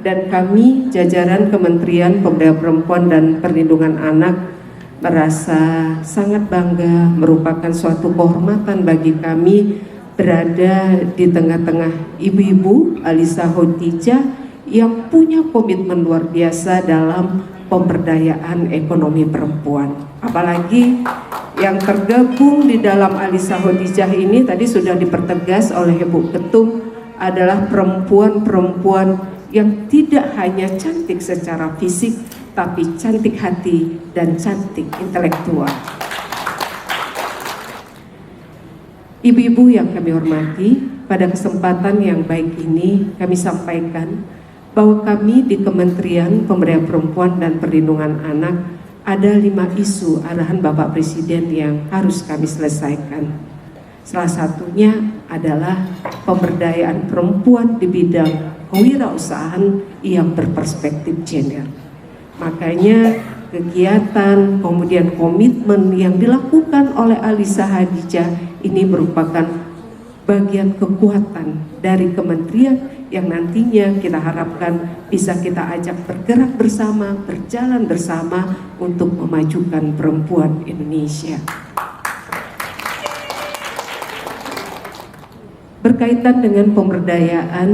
dan kami jajaran Kementerian Pemberdayaan Perempuan dan Perlindungan Anak merasa sangat bangga, merupakan suatu kehormatan bagi kami berada di tengah-tengah ibu-ibu Alisa Khadijah yang punya komitmen luar biasa dalam pemberdayaan ekonomi perempuan. Apalagi yang tergabung di dalam Alisa Khadijah ini tadi sudah dipertegas oleh Ibu Ketum adalah perempuan-perempuan yang tidak hanya cantik secara fisik, tapi cantik hati dan cantik intelektual. Ibu-ibu yang kami hormati, pada kesempatan yang baik ini kami sampaikan bahwa kami di Kementerian Pemberdayaan Perempuan dan Perlindungan Anak ada 5 isu arahan Bapak Presiden yang harus kami selesaikan. Salah satunya adalah pemberdayaan perempuan di bidang kewirausahaan yang berperspektif gender. Makanya kegiatan kemudian komitmen yang dilakukan oleh Alisa Khadijah ini merupakan bagian kekuatan dari kementerian yang nantinya kita harapkan bisa kita ajak bergerak bersama, berjalan bersama untuk memajukan perempuan Indonesia. Berkaitan dengan pemberdayaan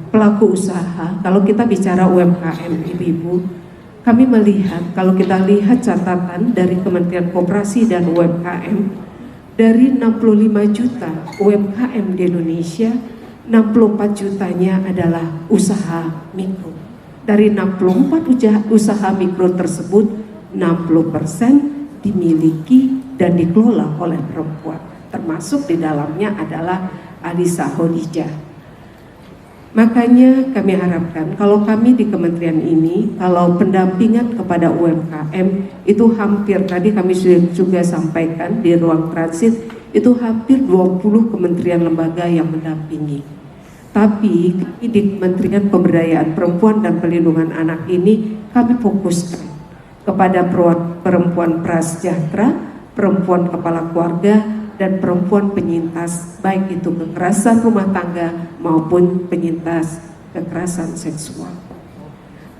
pelaku usaha, kalau kita bicara UMKM, ibu-ibu, kami melihat, kalau kita lihat catatan dari Kementerian Koperasi dan UMKM, dari 65 juta UMKM di Indonesia, 64 jutanya adalah usaha mikro. Dari 64 usaha mikro tersebut, 60% dimiliki dan dikelola oleh perempuan. Termasuk di dalamnya adalah Alisa Khadijah. Makanya kami harapkan kalau kami di kementerian ini, kalau pendampingan kepada UMKM itu hampir, tadi kami juga sampaikan di ruang transit, itu hampir 20 kementerian lembaga yang mendampingi. Tapi di Kementerian Pemberdayaan Perempuan dan Perlindungan Anak ini kami fokuskan kepada perempuan prasejahtera, perempuan kepala keluarga, dan perempuan penyintas, baik itu kekerasan rumah tangga maupun penyintas kekerasan seksual.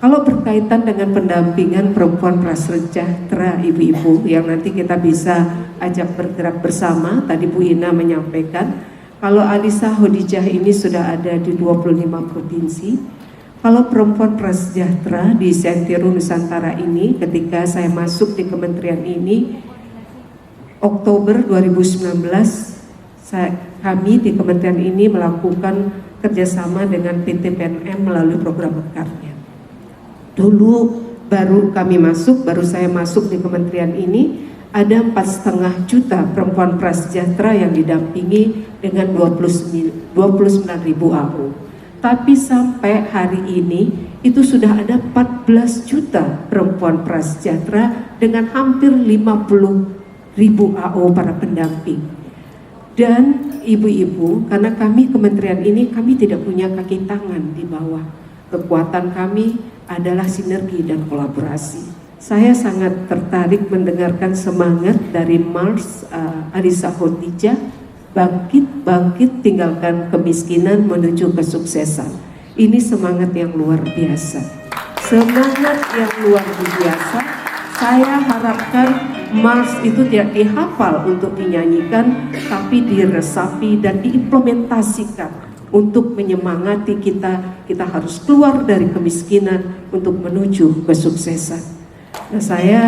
Kalau berkaitan dengan pendampingan perempuan prasejahtera ibu-ibu yang nanti kita bisa ajak bergerak bersama, tadi Bu Ina menyampaikan, kalau Alisa Khadijah ini sudah ada di 25 provinsi, kalau perempuan prasejahtera di Sentiro Nusantara ini, ketika saya masuk di kementerian ini, Oktober 2019 kami di kementerian ini melakukan kerjasama dengan PT PNM melalui program mekarnya. Dulu baru saya masuk di kementerian ini, ada 4,5 juta perempuan prasejahtera yang didampingi dengan 29.000 AU. Tapi sampai hari ini itu sudah ada 14 juta perempuan prasejahtera dengan hampir 50.000 AO para pendamping. Dan ibu-ibu, karena kami kementerian ini kami tidak punya kaki tangan di bawah. Kekuatan kami adalah sinergi dan kolaborasi. Saya sangat tertarik mendengarkan semangat dari Mars Alisa Khadijah, bangkit tinggalkan kemiskinan menuju kesuksesan. Ini semangat yang luar biasa. Semangat yang luar biasa. Saya harapkan Mars itu tidak dihafal untuk dinyanyikan, tapi diresapi dan diimplementasikan untuk menyemangati kita harus keluar dari kemiskinan untuk menuju kesuksesan. Nah, saya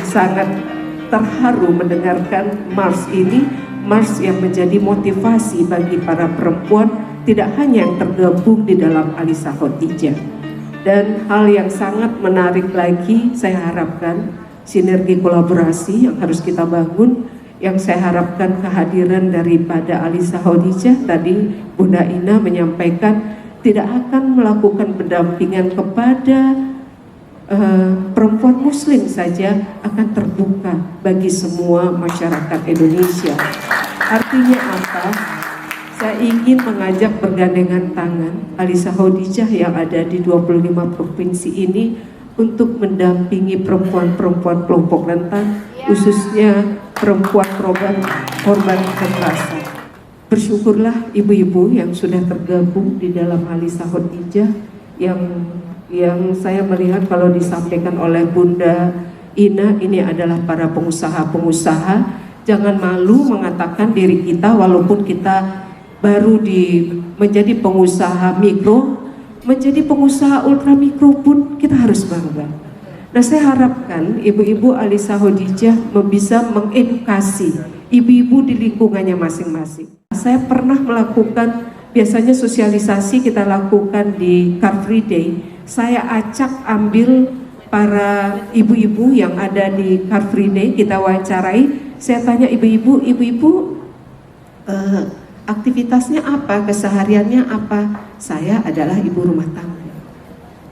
sangat terharu mendengarkan Mars ini, Mars yang menjadi motivasi bagi para perempuan tidak hanya yang tergabung di dalam Alisa Khadijah. Dan hal yang sangat menarik lagi saya harapkan sinergi kolaborasi yang harus kita bangun, yang saya harapkan kehadiran daripada Alisa Khadijah. Tadi Bunda Ina menyampaikan tidak akan melakukan pendampingan kepada perempuan muslim saja, akan terbuka bagi semua masyarakat Indonesia. Artinya apa? Saya ingin mengajak bergandengan tangan Alisa Khadijah yang ada di 25 provinsi ini untuk mendampingi perempuan-perempuan kelompok rentan, khususnya perempuan korban kekerasan. bersyukurlah ibu-ibu yang sudah tergabung di dalam Alisa Khadijah yang saya melihat kalau disampaikan oleh Bunda Ina, ini adalah para pengusaha-pengusaha. Jangan malu mengatakan diri kita walaupun kita baru menjadi pengusaha mikro, menjadi pengusaha ultra mikro pun kita harus bangga. Nah, saya harapkan ibu-ibu Alisa Khadijah bisa mengedukasi ibu-ibu di lingkungannya masing-masing. Saya pernah melakukan, biasanya sosialisasi kita lakukan di Car Free Day. Saya acak ambil para ibu-ibu yang ada di Car Free Day, kita wawancarai. Saya tanya ibu-ibu, aktivitasnya apa, kesehariannya apa? Saya adalah ibu rumah tangga.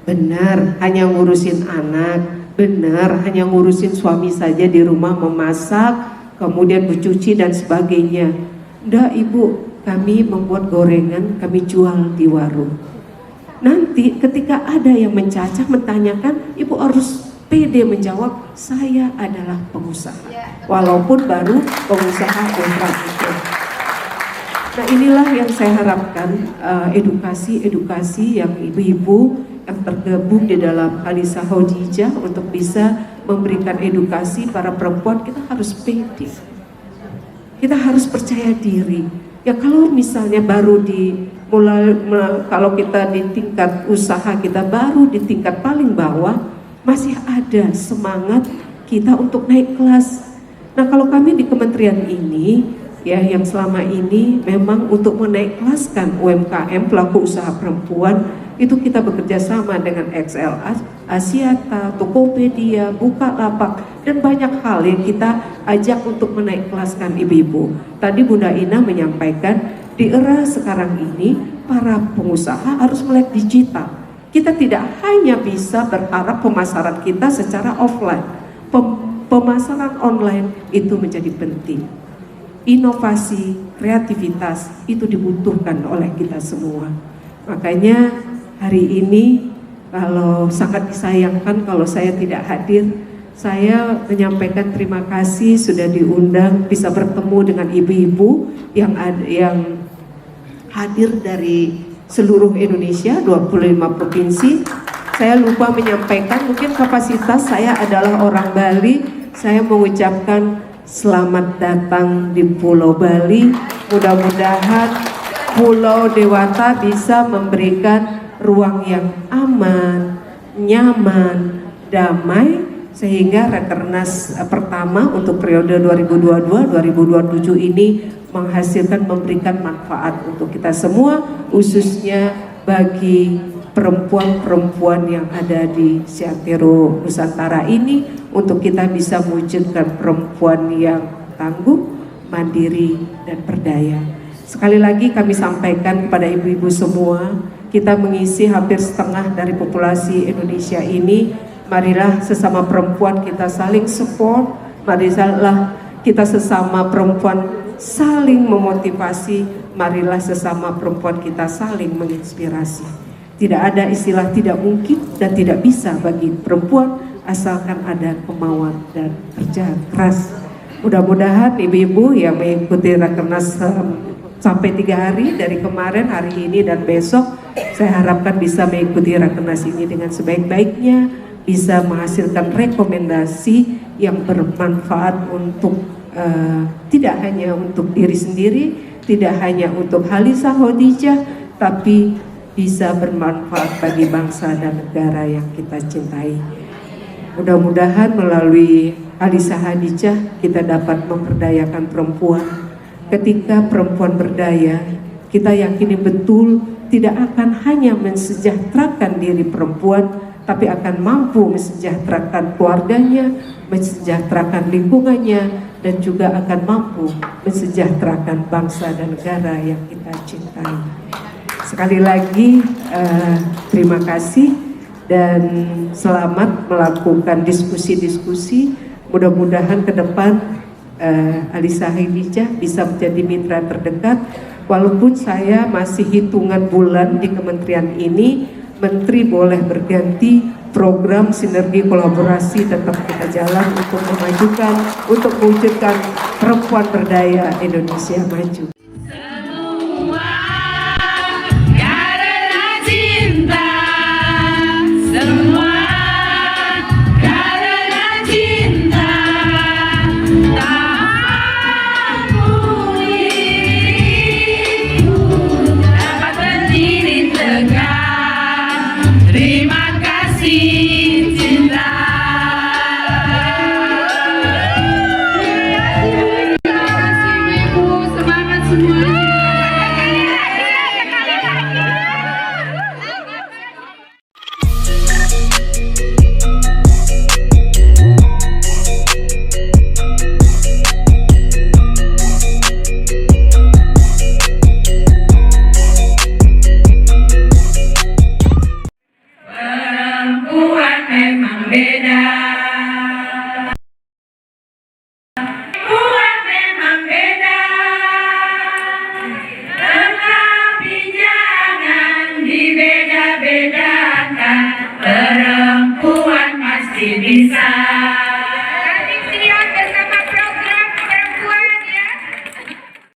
Benar, hanya ngurusin anak, benar, hanya ngurusin suami saja di rumah, memasak, kemudian mencuci dan sebagainya. Enggak ibu, kami membuat gorengan, kami jual di warung. Nanti ketika ada yang mencacah, mentanyakan, ibu harus pede menjawab, saya adalah pengusaha, walaupun baru pengusaha ultra mikro. Nah, inilah yang saya harapkan, edukasi yang ibu-ibu yang tergabung di dalam Alisa Khadijah untuk bisa memberikan edukasi para perempuan. Kita harus pede, kita harus percaya diri. Ya kalau misalnya baru kalau kita di tingkat usaha, kita baru di tingkat paling bawah, masih ada semangat kita untuk naik kelas. Nah, kalau kami di kementerian ini, ya yang selama ini memang untuk menaik kelaskan UMKM pelaku usaha perempuan, itu kita bekerja sama dengan XL Axiata, Tokopedia, Bukalapak, dan banyak hal yang kita ajak untuk menaik kelaskan ibu-ibu. Tadi Bunda Ina menyampaikan, di era sekarang ini para pengusaha harus melek digital. Kita tidak hanya bisa berharap pemasaran kita secara offline, pemasaran online itu menjadi penting. Inovasi, kreativitas itu dibutuhkan oleh kita semua. Makanya hari ini kalau sangat disayangkan kalau saya tidak hadir, saya menyampaikan terima kasih sudah diundang bisa bertemu dengan ibu-ibu yang hadir dari seluruh Indonesia, 25 provinsi. Saya lupa menyampaikan, mungkin kapasitas saya adalah orang Bali. Saya mengucapkan selamat datang di Pulau Bali. Mudah-mudahan Pulau Dewata bisa memberikan ruang yang aman, nyaman, damai, sehingga Rakernas pertama untuk periode 2022-2027 ini menghasilkan, memberikan manfaat untuk kita semua, khususnya bagi perempuan-perempuan yang ada di Seantero Nusantara ini, untuk kita bisa mewujudkan perempuan yang tangguh, mandiri, dan berdaya. Sekali lagi kami sampaikan kepada ibu-ibu semua, kita mengisi hampir setengah dari populasi Indonesia ini. Marilah sesama perempuan kita saling support, marilah kita sesama perempuan saling memotivasi, marilah sesama perempuan kita saling menginspirasi. Tidak ada istilah tidak mungkin dan tidak bisa bagi perempuan, asalkan ada kemauan dan kerja keras. Mudah-mudahan ibu-ibu yang mengikuti Rakernas sampai 3 hari dari kemarin, hari ini dan besok, saya harapkan bisa mengikuti Rakernas ini dengan sebaik-baiknya, bisa menghasilkan rekomendasi yang bermanfaat untuk tidak hanya untuk diri sendiri, tidak hanya untuk Alisa Khadijah, tapi bisa bermanfaat bagi bangsa dan negara yang kita cintai. Mudah-mudahan melalui Alisa Khadijah kita dapat memberdayakan perempuan. Ketika perempuan berdaya, kita yakini betul tidak akan hanya mensejahterakan diri perempuan, tapi akan mampu mensejahterakan keluarganya, mensejahterakan lingkungannya, dan juga akan mampu mensejahterakan bangsa dan negara yang kita cintai. Sekali lagi terima kasih dan selamat melakukan diskusi-diskusi. Mudah-mudahan ke depan Alisa Khadijah bisa menjadi mitra terdekat. Walaupun saya masih hitungan bulan di kementerian ini, menteri boleh berganti, program sinergi kolaborasi tetap kita jalan untuk memajukan, untuk mewujudkan perempuan berdaya Indonesia maju. memang beda. Perempuan memang beda, tetapi jangan dibeda-bedakan. Perempuan pasti bisa.